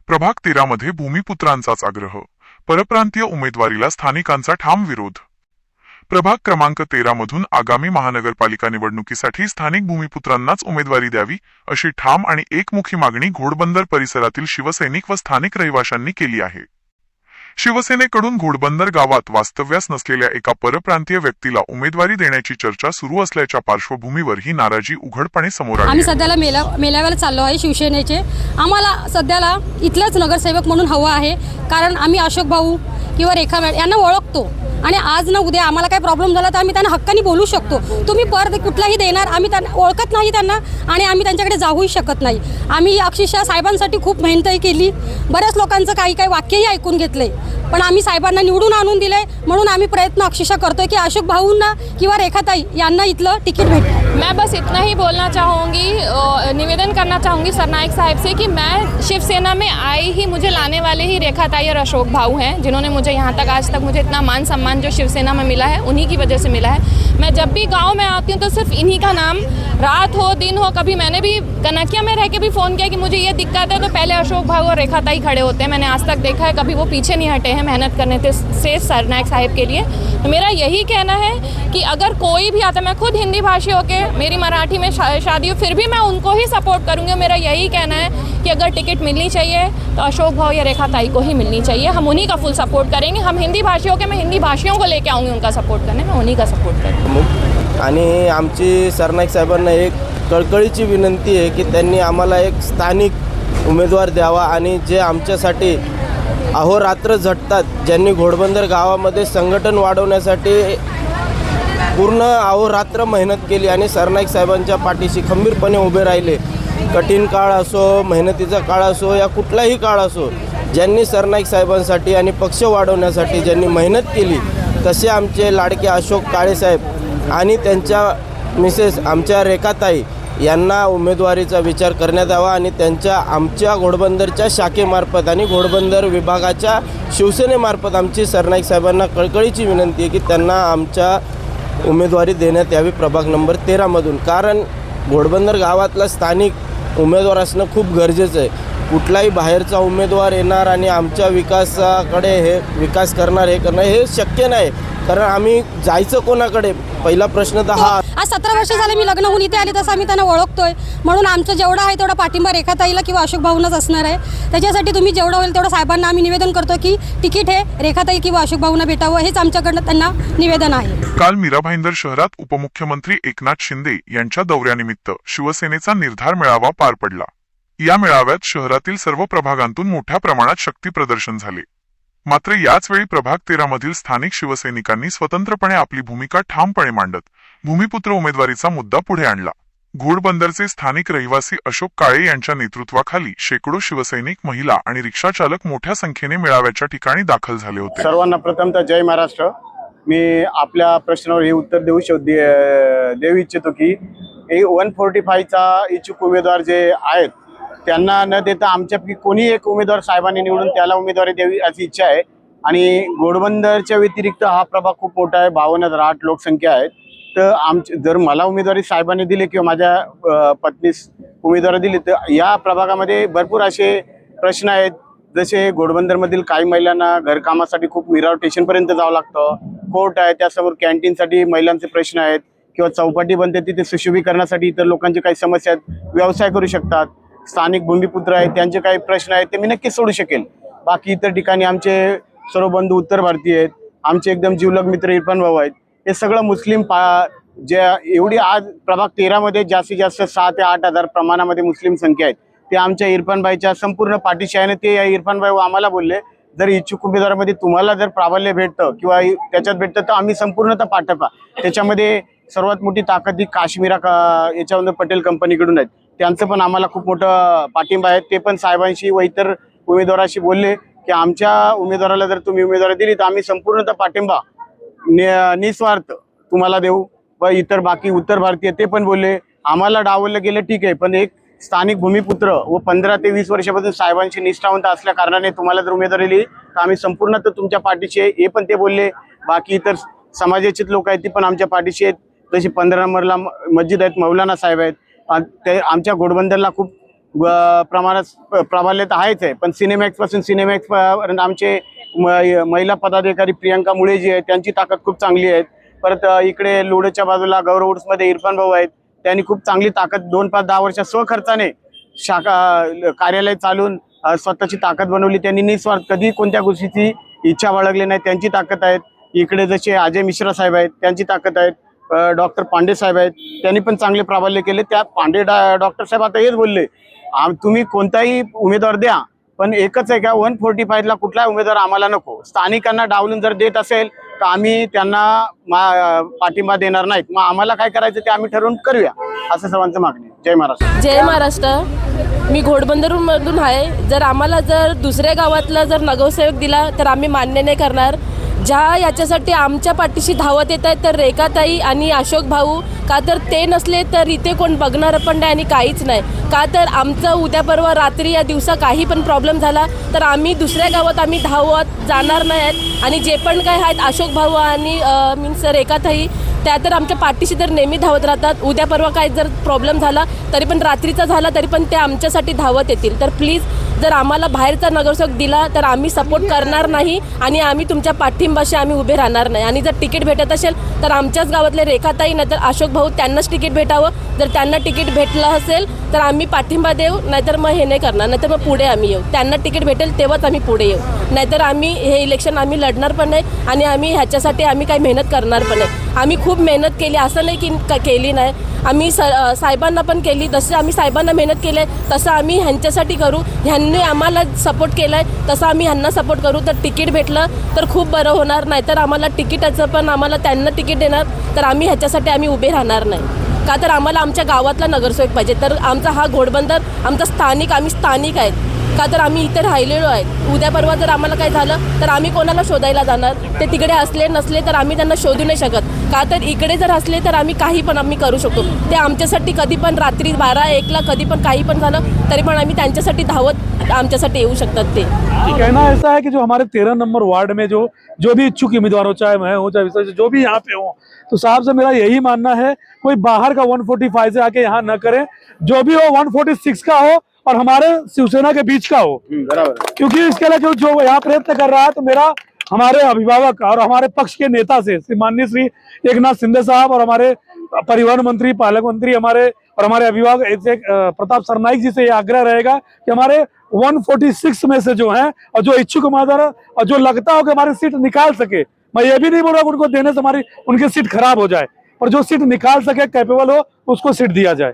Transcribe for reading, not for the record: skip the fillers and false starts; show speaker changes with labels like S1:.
S1: प्रभाग 13 मध्ये भूमिपुत्रांचाच आग्रह, परप्रांतीय उमेदवारीला स्थानिकांचा ठाम विरोध। प्रभाग क्रमांक 13 मधून आगामी महानगरपालिका निवडणुकीसाठी स्थानिक भूमिपुत्रांनाच उमेदवारी द्यावी अशी ठाम आणि एकमुखी मागणी घोडबंदर परिसरातील शिवसैनिक व स्थानिक रहिवाशांनी केली आहे। शिवसेनेकडून घोडबंदर गावात वास्तव्यास नसलेल्या एका परप्रांतीय व्यक्तीला उमेदवारी देण्याची चर्चा सुरू असल्याच्या पार्श्वभूमीवर ही नाराजी उघडपणे समोर आली।
S2: आम्ही सध्याला मेळाव्याला चाललो आहे शिवसेनेचे। आम्हाला सध्याला इथलाच नगरसेवक म्हणून हवा आहे, कारण आम्ही अशोक भाऊ किंवा रेखा मॅडम यांना ओळखतो आणि आज ना उद्या आम्हाला काही प्रॉब्लेम झाला तर आम्ही त्यांना हक्काने बोलू शकतो। तुम्ही परत कुठलाही देणार, आम्ही त्यांना ओळखत नाही त्यांना आणि आम्ही त्यांच्याकडे जाऊही शकत नाही। आम्ही अक्षरशः साहेबांसाठी खूप मेहनतही केली, बऱ्याच लोकांचं काही काही वाक्यही ऐकून घेतले, पण आम्ही साहेबांना निवडून आणून दिले म्हणून आम्ही प्रयत्न अक्षरशः करतोय की अशोक भाऊंना किंवा रेखाताई यांना इथलं तिकीट भेटे।
S3: मैं बस इतना ही बोलना चाहूँगी, निवेदन करना चाहूँगी सरनायक साहब से कि मैं शिवसेना में आई ही मुझे लाने वाले ही रेखाताई और अशोक भाऊ हैं, जिन्होंने मुझे यहाँ तक आज तक मुझे इतना मान सम्मान जो शिवसेना में मिला है उन्हीं की वजह से मिला है। मैं जब भी गांव में आती हूँ तो सिर्फ इन्हीं का नाम, रात हो दिन हो, कभी मैंने भी कनकिया में रह के भी फ़ोन किया कि मुझे ये दिक्कत है तो पहले अशोक भाऊ और रेखाताई खड़े होते हैं। मैंने आज तक देखा है, कभी वो पीछे नहीं हटे हैं मेहनत करने से सरनायक साहब के लिए। तो मेरा यही कहना है कि अगर कोई भी आता, मैं खुद हिंदी भाषी होके मेरी मराठी में शादी हो फिर भी मैं उनको ही सपोर्ट करूँगी। मेरा यही कहना है कि अगर टिकट मिलनी चाहिए तो अशोक भाऊ या रेखाताई को ही मिलनी चाहिए। हम उन्हीं का फुल सपोर्ट करेंगे। हम हिंदी भाषी होकर मैं हिंदी भाषियों को लेके आऊँगी उनका सपोर्ट करने, मैं उन्हीं का सपोर्ट करूँगी।
S4: आणि आमची सरनाईक साहेबांना एक कळकळीची विनंती आहे की त्यांनी आम्हाला एक स्थानिक उमेदवार द्यावा आणि जे आमच्यासाठी अहोरात्र झटतात, ज्यांनी घोडबंदर गावामध्ये संघटन वाढवण्यासाठी पूर्ण अहोरात्र मेहनत केली आणि सरनाईक साहेबांच्या पाठीशी खंबीरपणे उभे राहिले। कठीण काळ असो, मेहनतीचा काळ असो या कुठलाही काळ असो, ज्यांनी सरनाईक साहेबांसाठी आणि पक्ष वाढवण्यासाठी ज्यांनी मेहनत केली, तसे आमचे लाडके अशोक काळे साहेब आणि त्यांच्या मिसेस आमच्या रेखाताई यांना उमेदवारीचा विचार करण्यात यावा आणि त्यांच्या आमच्या घोडबंदरच्या शाखेमार्फत आणि घोडबंदर विभागाच्या शिवसेनेमार्फत आमची सरनाईक साहेबांना कळकळीची विनंती आहे की त्यांना आमच्या उमेदवारी देण्यात यावी प्रभाग नंबर 13 मधून। कारण घोडबंदर गावातला स्थानिक उमेदवार असणं खूप गरजेचं आहे। कुठलाही बाहेरचा उमेदवार येणार आणि आमच्या विकासाकडे हे विकास करणार हे शक्य नाही, कारण आम्ही जायचं कोणाकडे? पहिला प्रश्न तर हा।
S2: आज 17 वर्ष झाले मी लग्न होऊन इथे आले, तसं आम्ही त्यांना ओळखतोय म्हणून आमचं जेवढा आहे तेवढा पाठिंबा रेखाताईला किंवा अशोक भाऊंनाच असणार आहे। त्याच्यासाठी तुम्ही जेवढं होईल तेवढं साहेबांना आम्ही निवेदन करतो की तिकीट हे रेखाताई किंवा अशोक भाऊंना भेटावं, हेच आमच्याकडनं त्यांना निवेदन आहे।
S1: काल मीरा भाईंदर शहरात उपमुख्यमंत्री एकनाथ शिंदे यांच्या दौऱ्यानिमित्त शिवसेनेचा निर्धार मेळावा पार पडला। या मेळाव्यात शहरातील सर्व प्रभागांतून मोठ्या प्रमाणात शक्ती प्रदर्शन झाले। मात्र याचवेळी प्रभाग 13 मधील स्थानिक शिवसैनिकांनी स्वतंत्रपणे आपली भूमिका ठामपणे मांडत भूमिपुत्र उमेदवारीचा मुद्दा पुढे आणला। घोडबंदरचे स्थानिक रहिवासी अशोक काळे यांच्या नेतृत्वाखाली शेकडो शिवसैनिक, महिला आणि रिक्षाचालक मोठ्या संख्येने मेळाव्याच्या ठिकाणी दाखल झाले होते।
S5: सर्वांना प्रथमतः जय महाराष्ट्र। मी आपल्या प्रश्नावर हे उत्तर देऊ इच्छितो की 145 चा इच्छुक उमेदवार जे आहेत त्यांना न देता आमच्यापैकी कोणी एक उमेदवार साहेबांनी निवडून त्याला उमेदवारी द्यावी अशी इच्छा आहे। आणि घोडबंदरच्या व्यतिरिक्त हा प्रभाग खूप मोठा आहे, 52,008 लोकसंख्या आहे। तर जर मला उमेदवारी साहेबांनी दिली किंवा माझ्या पत्नीस उमेदवारी दिली तर या प्रभागामध्ये भरपूर असे प्रश्न आहेत, जसे घोडबंदरमधील काही महिलांना घरकामासाठी खूप मिराव स्टेशनपर्यंत जावं लागतं, कोर्ट आहे, त्यासमोर कॅन्टीनसाठी महिलांचे प्रश्न आहेत, किंवा चौपाटी बनते तिथे सुशोभीकरणासाठी इतर लोकांचे काही समस्या आहेत, व्यवसाय करू शकतात, स्थानिक भूमिपुत्र आहेत त्यांचे काही प्रश्न आहेत ते मी नक्कीच सोडू शकेल। बाकी इतर ठिकाणी आमचे सर्व बंधू उत्तर भारतीय आहेत, आमचे एकदम जीवलग मित्र इरफान भाऊ आहेत। हे सगळं मुस्लिम जे एवढी आज प्रभाग 13 मध्ये जास्तीत जास्त 6 ते 8 हजार प्रमाणामध्ये मुस्लिम संख्या आहेत, ते आमच्या इरफान भाईच्या संपूर्ण पाठीशी आहे। ते इरफान भाई आम्हाला बोलले, जर इच्छुक उमेदवारामध्ये तुम्हाला जर प्राबल्य भेटतं किंवा त्याच्यात भेटतं तर आम्ही संपूर्णतः पाठवा। त्याच्यामध्ये सर्वात मोठी ताकद ही काश्मीरा याच्यामध्ये पटेल कंपनीकडून आहेत, त्यांचं पण आम्हाला खूप मोठं पाठिंबा आहे। ते पण साहेबांशी व इतर उमेदवाराशी बोलले की आमच्या उमेदवाराला जर तुम्ही उमेदवारी दिली तर आम्ही संपूर्णतः पाठिंबा निस्वार्थ तुम्हाला देऊ। व इतर बाकी उत्तर भारतीय ते पण बोलले आम्हाला डावललं गेलं ठीक आहे, पण एक स्थानिक भूमिपुत्र व 15 ते 20 वर्षापासून साहेबांशी निष्ठावंत असल्या कारणाने तुम्हाला जर उमेदवारी दिली तर आम्ही संपूर्णतः तुमच्या पाठीशी आहे, हे पण ते बोलले। बाकी इतर समाजाचे लोक आहेत ते पण आमच्या पाठीशी आहेत, जसे 15 नंबरला मस्जिद आहेत, मौलाना साहेब आहेत, ते आमच्या घोडबंदरला खूप प्रमाणात प्राबल्य तर आहेच आहे, पण सिनेमॅक्सपासून सिनेमॅक्सपर्यंत आमचे महिला पदाधिकारी प्रियंका मुळे जी आहे त्यांची ताकद खूप चांगली आहे. परत इकडे लोणच्या बाजूला गौरव वुड्समध्ये इरफान भाऊ आहेत, त्यांनी खूप चांगली ताकद 2-5-10 वर्ष स्वखर्चाने शाखा कार्यालय चालून स्वतःची ताकद बनवली. त्यांनी निस्वार्थ कधी कोणत्या गोष्टीची इच्छा बाळगली नाही, त्यांची ताकद आहेत. इकडे जसे अजय मिश्रा साहेब आहेत त्यांची ताकद आहेत. डॉक्टर पांडे साहेब आहेत, त्यांनी पण चांगले प्राबल्य केले. त्या पांडे डॉक्टर साहेब आता हेच बोलले, तुम्ही कोणताही उमेदवार द्या, पण एकच आहे का 145ला कुठलाही उमेदवार आम्हाला नको. स्थानिकांना डावलून जर देत असेल तर आम्ही त्यांना पाठिंबा देणार नाहीत. मग आम्हाला काय करायचं ते आम्ही ठरवून करूया, असं सर्वांचं मागणी आहे. जय महाराष्ट्र.
S6: जय महाराष्ट्र. मी घोडबंदरमधून आहे. जर आम्हाला जर दुसऱ्या गावातला जर नगरसेवक दिला तर आम्ही मान्य नाही करणार. ज्या याच्यासाठी आमच्या पाठीशी धावत येत आहेत तर रेखाताई आणि अशोक भाऊ, का तर ते नसले तर इथे कोण बघणार पण नाही आणि काहीच नाही. का तर आमचं उद्या परवा रात्री या दिवसा काही पण प्रॉब्लेम झाला तर आम्ही दुसऱ्या गावात आम्ही धावत जाणार नाही आहेत. आणि जे पण काय आहेत अशोक भाऊ आणि मीन्स रेखाताई, त्या तर आमच्या पाठीशी तर नेहमी धावत राहतात. उद्या परवा काय जर प्रॉब्लेम झाला तरी पण रात्रीचा झाला तरी पण ते आमच्यासाठी धावत येतील. तर प्लीज जर आम्हाला बाहेरचा नगरसेवक दिला तर आम्ही सपोर्ट करणार नाही आणि आम्ही तुमच्या पाठिंबाशी आम्ही उभे राहणार नाही. आणि जर तिकीट भेटत असेल तर आमच्याच गावातले रेखाताई नाहीतर अशोक भाऊ त्यांनाच तिकीट भेटावं. जर त्यांना तिकीट भेटलं असेल तर आम्ही पाठिंबा देऊ, नाहीतर मग हे नाही करणार. नाहीतर मग पुढे आम्ही येऊ. त्यांना तिकीट भेटेल तेव्हाच आम्ही पुढे येऊ, नाहीतर आम्ही हे इलेक्शन आम्ही लढणार पण नाही आणि आम्ही ह्याच्यासाठी आम्ही काही मेहनत करणार पण नाही. आम्ही खूप मेहनत केली, असं नाही की केली नाही. आम्ही साहेबांना पण केली. जसं आम्ही साहेबांना मेहनत केली आहे तसं आम्ही ह्यांच्यासाठी करू. ह्यांनी आम्हाला सपोर्ट केला आहे तसं आम्ही ह्यांना सपोर्ट करू. तर तिकीट भेटलं तर खूप बरं होणार, नाहीतर आम्हाला तिकीटाचं पण आम्हाला त्यांना तिकीट देणार तर आम्ही ह्याच्यासाठी आम्ही उभे राहणार नाही. का तर आम्हाला आमच्या गावातला नगरसेवक पाहिजे. तर आमचा हा घोडबंदर आमचा स्थानिक, आम्ही स्थानिक आहेत. का तर आम्ही इथे राहिलेलो आहेत. उद्या परवा जर आम्हाला काय झालं तर आम्ही कोणाला शोधायला जाणार. ते तिकडे असले नसले तर आम्ही त्यांना शोधू नाही शकत. का तर इकडे जर असले तर आम्ही काही पण आम्ही करू शकतो. ते आमच्यासाठी कधी पण रात्री 12-1ला कधी पण काही पण झालं तरी पण आम्ही त्यांच्यासाठी धावत आमच्यासाठी येऊ शकतात. ते
S7: कहना ऐसा है कि जो हमारे 13 नंबर वार्ड में जो भी इच्छुक उम्मीदवार हो, चाहे मैं हो चाहे विशेष जो भी यहाँ पे हो, तो साहब से मेरा यही मानना है कोई बाहर का 145 से आके यहाँ न करे. जो भी हो 146 का हो और हमारे शिवसेना के बीच का हो.
S5: बराबर.
S7: क्योंकि इसके लिए जो यहाँ प्रयत्न कर रहा है तो मेरा हमारे अभिभावक और हमारे पक्ष के नेता से माननीय श्री एकनाथ शिंदे साहब और हमारे परिवहन मंत्री, पालक मंत्री हमारे अभिभावक प्रताप सरनाईक जी से ये आग्रह रहेगा कि हमारे 146 में से जो है और जो इच्छुक उम्मीदवार और जो लगता हो कि हमारी सीट निकाल सके, मैं ये भी नहीं बोल रहा उनको देने से हमारी उनकी सीट खराब हो जाए, और जो सीट निकाल सके कैपेबल हो उसको सीट दिया जाए.